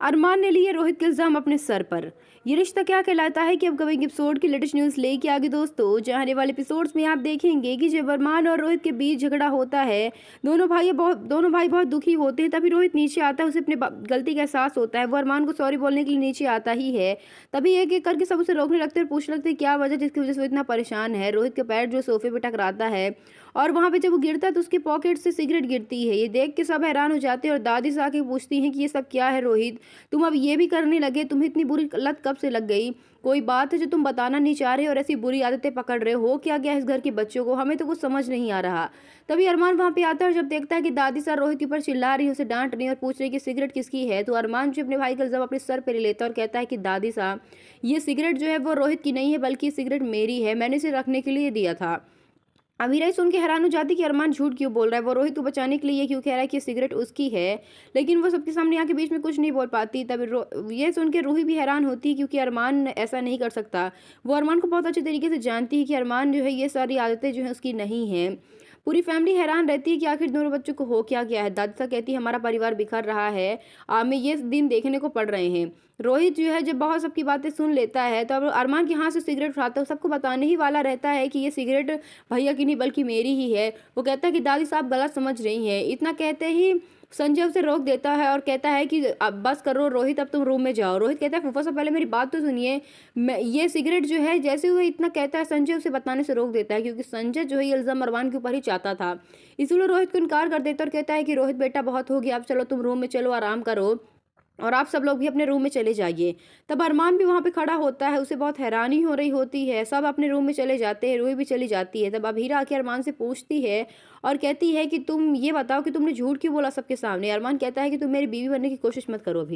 अरमान ने लिए रोहित के इल्जाम अपने सर पर। ये रिश्ता क्या कहलाता है कि अब कमिंग एपिसोड की लेटेस्ट न्यूज लेके आगे दोस्तों, जहां आने वाले एपिसोड्स में आप देखेंगे कि जब अरमान और रोहित के बीच झगड़ा होता है, दोनों भाई बहुत दुखी होते हैं। तभी रोहित नीचे आता है, उसे अपने गलती का एहसास होता है। वो अरमान को सॉरी बोलने के लिए नीचे आता ही है। तभी एक एक करके सब उसे रोकने लगते हैं और पूछने लगते हैं क्या वजह जिसकी वजह से वो इतना परेशान है। रोहित का पैर जो सोफे पे टकराता है और वहां पे जब वो गिरता है तो उसके पॉकेट से सिगरेट गिरती है। ये देख के सब हैरान हो जाते हैं और दादी से आके पूछती हैं कि ये सब क्या है रोहित, तुम अब ये भी करने लगे, तुम्हें इतनी बुरी लत कब से लग गई? कोई बात है जो तुम बताना नहीं चाह रहे और ऐसी बुरी आदतें पकड़ रहे हो? क्या गया इस घर के बच्चों को? हमें तो कुछ समझ नहीं आ रहा। तभी अरमान वहां पे आता है और जब देखता है कि दादी सर रोहित के ऊपर चिल्ला रही है, उसे डांट रही है और पूछ रही है कि सिगरेट किसकी है, तो अरमान जो अपने भाई का इल्जाम अपने सर पे ले लेता है और कहता है कि दादी साहब, ये सिगरेट जो है वो रोहित की नहीं है, बल्कि ये सिगरेट मेरी है, मैंने इसे रखने के लिए दिया था। अमीरा सुन के हैरान हो जाती कि अरमान झूठ क्यों बोल रहा है, वो रोहित को बचाने के लिए ये क्यों कह रहा है कि सिगरेट उसकी है। लेकिन वो सबके सामने आके बीच में कुछ नहीं बोल पाती। तभी ये सुन के रूही भी हैरान होती क्योंकि अरमान ऐसा नहीं कर सकता। वो अरमान को बहुत अच्छे तरीके से जानती है कि अरमान जो है ये सारी आदतें जो है उसकी नहीं है। पूरी फैमिली हैरान रहती है कि आखिर दोनों बच्चों को हो क्या गया है। दादी सा कहती है हमारा परिवार बिखर रहा है, हमें ये दिन देखने को पड़ रहे हैं। रोहित जो है जब बहुत सबकी बातें सुन लेता है तो अब अरमान के हाथ से सिगरेट उठाता है, सबको बताने ही वाला रहता है कि ये सिगरेट भैया की नहीं बल्कि मेरी ही है। वो कहता है कि दादी साहब गलत समझ रही हैं। इतना कहते ही संजय उसे रोक देता है और कहता है कि अब बस करो रोहित, अब तुम रूम में जाओ। रोहित कहता है फूफा साहब पहले मेरी बात तो सुनिए, मैं ये सिगरेट जो है, जैसे वो इतना कहता है संजय उसे बताने से रोक देता है क्योंकि संजय जो है ये इल्जाम अरमान के ऊपर ही चाहता था। इसलिए रोहित को इनकार कर देता है और कहता है कि रोहित बेटा बहुत हो गया, अब चलो तुम रूम में चलो, आराम करो और आप सब लोग भी अपने रूम में चले जाइए। तब अरमान भी वहां पे खड़ा होता है, उसे बहुत हैरानी हो रही होती है। सब अपने रूम में चले जाते हैं, रूही भी चली जाती है। तब अभीरा आके अरमान से पूछती है और कहती है कि तुम ये बताओ कि तुमने झूठ क्यों बोला सबके सामने। अरमान कहता है कि तुम मेरी बीवी बनने की कोशिश मत करो अभी।